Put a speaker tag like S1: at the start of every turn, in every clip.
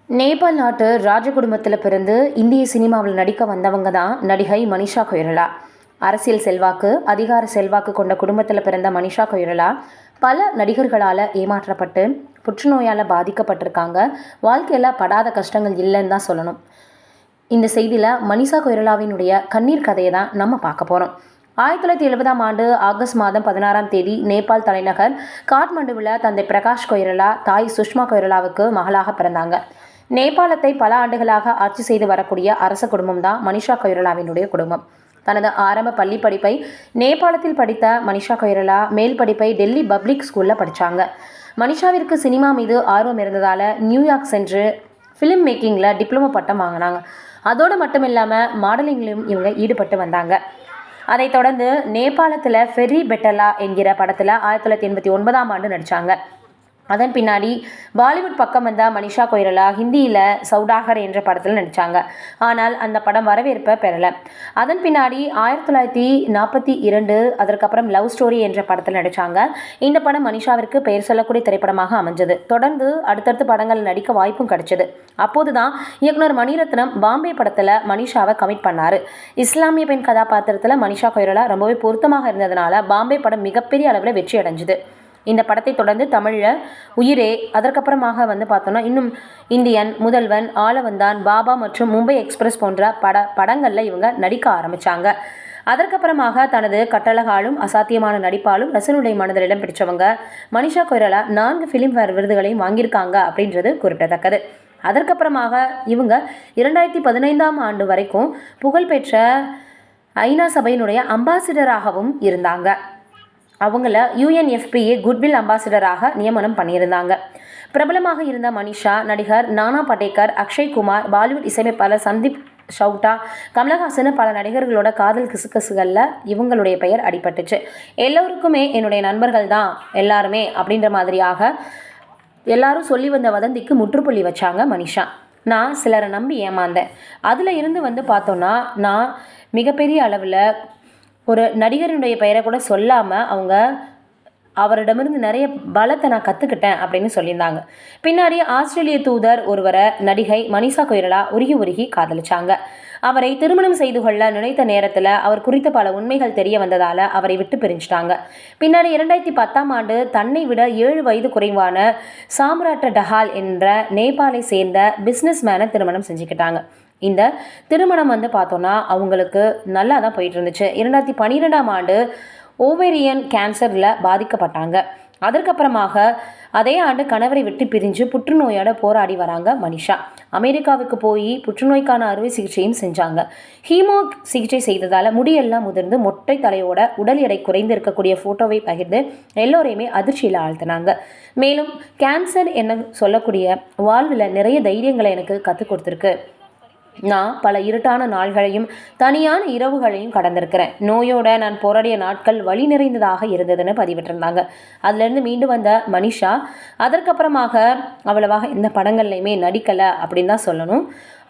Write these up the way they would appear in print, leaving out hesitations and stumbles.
S1: நேபாள் நாட்டு ராஜ குடும்பத்தில் பிறந்து இந்திய சினிமாவில் நடிக்க வந்தவங்க தான் நடிகை மனிஷா கொய்ரலா. அரசியல் செல்வாக்கு, அதிகார செல்வாக்கு கொண்ட குடும்பத்தில் பிறந்த மனிஷா கொய்ரலா பல நடிகர்களால் ஏமாற்றப்பட்டு புற்றுநோயால் பாதிக்கப்பட்டிருக்காங்க. வாழ்க்கையில் படாத கஷ்டங்கள் இல்லைன்னு தான் சொல்லணும். இந்த செய்தியில் மனிஷா கொய்ரலாவினுடைய கண்ணீர் கதையை தான் நம்ம பார்க்க போகிறோம். 1970ஆம் ஆண்டு ஆகஸ்ட் மாதம் 16ஆம் தேதி நேபாள் தலைநகர் காட்மண்டுவில் தந்தை பிரகாஷ் கொய்ரலா, தாய் சுஷ்மா கொய்ரலாவுக்கு மகளாக பிறந்தாங்க. நேபாளத்தை பல ஆண்டுகளாக ஆட்சி செய்து வரக்கூடிய அரச குடும்பம் தான் மனிஷா கொய்ரலாவினுடைய குடும்பம். தனது ஆரம்ப பள்ளி படிப்பை நேபாளத்தில் படித்த மனிஷா கொய்ரலா மேல் படிப்பை டெல்லி பப்ளிக் ஸ்கூலில் படித்தாங்க. மனிஷாவிற்கு சினிமா மீது ஆர்வம் இருந்ததால் நியூயார்க் சென்று ஃபிலிம் மேக்கிங்கில் டிப்ளமோ பட்டம் வாங்கினாங்க. அதோடு மட்டும் இல்லாமல் மாடலிங்லையும் இவங்க ஈடுபட்டு வந்தாங்க. அதைத் தொடர்ந்து நேபாளத்தில் ஃபெர்ரி பெட்டலா என்கிற படத்தில் 1989ஆம் ஆண்டு நடித்தாங்க. அதன் பின்னாடி பாலிவுட் பக்கம் வந்த மனிஷா கொய்ரலா ஹிந்தியில் சவுடாகர் என்ற படத்தில் நடித்தாங்க. ஆனால் அந்த படம் வரவேற்பை பெறலை. அதன் பின்னாடி 1942 அதற்கப்புறம் லவ் ஸ்டோரி என்ற படத்தில் நடித்தாங்க. இந்த படம் மனிஷாவிற்கு பெயர் சொல்லக்கூடிய திரைப்படமாக அமைஞ்சது. தொடர்ந்து அடுத்தடுத்த படங்கள் நடிக்க வாய்ப்பும் கிடைச்சது. அப்போது தான் இயக்குனர் மணிரத்னம் பாம்பே படத்தில் மனிஷாவை கமிட் பண்ணார். இஸ்லாமிய பெண் கதாபாத்திரத்தில் மனிஷா கொய்ரலா ரொம்பவே பொருத்தமாக இருந்ததுனால பாம்பே படம் மிகப்பெரிய அளவில் வெற்றி அடைஞ்சுது. இந்த படத்தை தொடர்ந்து தமிழில் உயிரே, அதற்கப்புறமாக பார்த்தோன்னா இன்னும் இந்தியன், முதல்வன், ஆளவந்தான், பாபா மற்றும் மும்பை எக்ஸ்பிரஸ் போன்ற படங்களில் இவங்க நடிக்க ஆரம்பித்தாங்க. அதற்கப்புறமாக தனது கட்டழகாலும் அசாத்தியமான நடிப்பாலும் ரசனுடைய மனதில் இடம் பிடிச்சவங்க மனிஷா கொய்ரலா 4 ஃபிலிம்ஃபேர் விருதுகளையும் வாங்கியிருக்காங்க அப்படின்றது குறிப்பிடத்தக்கது. அதற்கப்புறமாக இவங்க 2015ஆம் ஆண்டு வரைக்கும் புகழ்பெற்ற ஐநா சபையினுடைய அம்பாசிடராகவும் இருந்தாங்க. அவங்கள UNFPA குட்வில் அம்பாசிடராக நியமனம் பண்ணியிருந்தாங்க. பிரபலமாக இருந்த மனிஷா நடிகர் நானா படேகர், அக்ஷய் குமார், பாலிவுட் இசையமைப்பாளர் சந்தீப் சவுட்டா, கமலஹாசன் பல நடிகர்களோட காதல் கிசுகிசுகளில் இவங்களுடைய பெயர் அடிபட்டுச்சு. எல்லோருக்குமே என்னுடைய நண்பர்கள் தான் எல்லாருமே அப்படின்ற மாதிரியாக எல்லாரும் சொல்லி வந்த வதந்திக்கு முற்றுப்புள்ளி வச்சாங்க மனிஷா. நான் சிலரை நம்பி ஏமாந்தேன். அதில் இருந்து பார்த்தோன்னா நான் மிகப்பெரிய அளவில் ஒரு நடிகரினுடைய பெயரை கூட சொல்லாமல் அவரிடமிருந்து நிறைய பலத்தை நான் கற்றுக்கிட்டேன் அப்படின்னு சொல்லியிருந்தாங்க. பின்னாடி ஆஸ்திரேலிய தூதர் ஒருவரை நடிகை மனிஷா கொய்ரலா உருகி காதலிச்சாங்க. அவரை திருமணம் செய்து கொள்ள நினைத்த நேரத்தில் அவர் குறித்த பல உண்மைகள் தெரிய வந்ததால் அவரை விட்டு பிரிஞ்சிட்டாங்க. பின்னாடி 2010ஆம் ஆண்டு தன்னை விட 7 வயது குறைவான சாம்ராட்ட டஹால் என்ற நேபாளை சேர்ந்த பிஸ்னஸ் மேனை திருமணம் செஞ்சுக்கிட்டாங்க. இந்த திருமணம் பார்த்தோன்னா அவங்களுக்கு நல்லா தான் போயிட்டு இருந்துச்சு. 2012ஆம் ஆண்டு ஓவேரியன் கேன்சரில் பாதிக்கப்பட்டாங்க. அதற்கப்புறமாக அதே ஆண்டு கணவரை விட்டு பிரிஞ்சு புற்றுநோயோட போராடி வராங்க மனிஷா. அமெரிக்காவுக்கு போய் புற்றுநோய்க்கான அறுவை சிகிச்சையும் செஞ்சாங்க. ஹீமோ சிகிச்சை செய்ததால் முடியெல்லாம் முதிர்ந்து மொட்டை தலையோட உடல் எடை குறைந்து இருக்கக்கூடிய ஃபோட்டோவை பகிர்ந்து எல்லோரையுமே அதிர்ச்சியில் ஆழ்த்தினாங்க. மேலும் கேன்சர் என்ன சொல்லக்கூடிய வாழ்வில் நிறைய தைரியங்களை எனக்கு கற்றுக் கொடுத்துருக்கு. நான் பல இருட்டான நாள்களையும் தனியான இரவுகளையும் கடந்திருக்கிறேன். நோயோட நான் போராடிய நாட்கள் வலி நிறைந்ததாக இருந்ததுன்னு பதிவிட்டிருந்தாங்க. அதுலேருந்து மீண்டு வந்த மனிஷா அதற்கப்புறமாக அவ்வளவாக எந்த படங்கள்லையுமே நடிக்கலை அப்படின்னு தான் சொல்லணும்.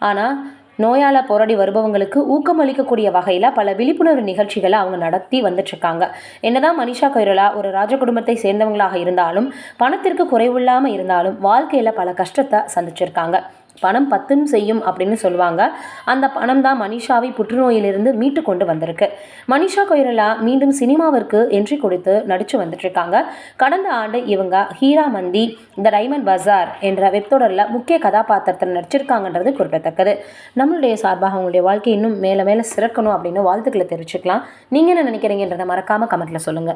S1: ஆனால் நோயால் போராடி வருபவங்களுக்கு ஊக்கமளிக்கக்கூடிய வகையில் பல விழிப்புணர்வு நிகழ்ச்சிகளை அவங்க நடத்தி வந்துட்டுருக்காங்க. என்னதான் மனிஷா கொய்ரலா ஒரு ராஜ குடும்பத்தை சேர்ந்தவங்களாக இருந்தாலும் பணத்திற்கு குறைவில்லாமல் இருந்தாலும் வாழ்க்கையில் பல கஷ்டத்தை சந்திச்சிருக்காங்க. பணம் பத்தும் செய்யும் அப்படின்னு சொல்லுவாங்க. அந்த பணம் தான் மனிஷாவை புற்றுநோயிலிருந்து மீட்டு கொண்டு வந்திருக்கு. மனிஷா கொய்ரலா மீண்டும் சினிமாவிற்கு என்ட்ரி கொடுத்து நடித்து வந்துட்டுருக்காங்க. கடந்த ஆண்டு இவங்க ஹீரா மந்தி, த டைமண்ட் பஜார் என்ற வெப்தொடரில் முக்கிய கதாபாத்திரத்தில் நடிச்சிருக்காங்கன்றது குறிப்பிடத்தக்கது. நம்மளுடைய சார்பாக அவங்களுடைய வாழ்க்கை இன்னும் மேலே மேலே சிறக்கணும் அப்படின்னு வாழ்த்துக்களை தெரிவிச்சுக்கலாம். நீங்கள் என்ன நினைக்கிறீங்கன்றதை மறக்காமல் கமெண்ட்டில் சொல்லுங்கள்.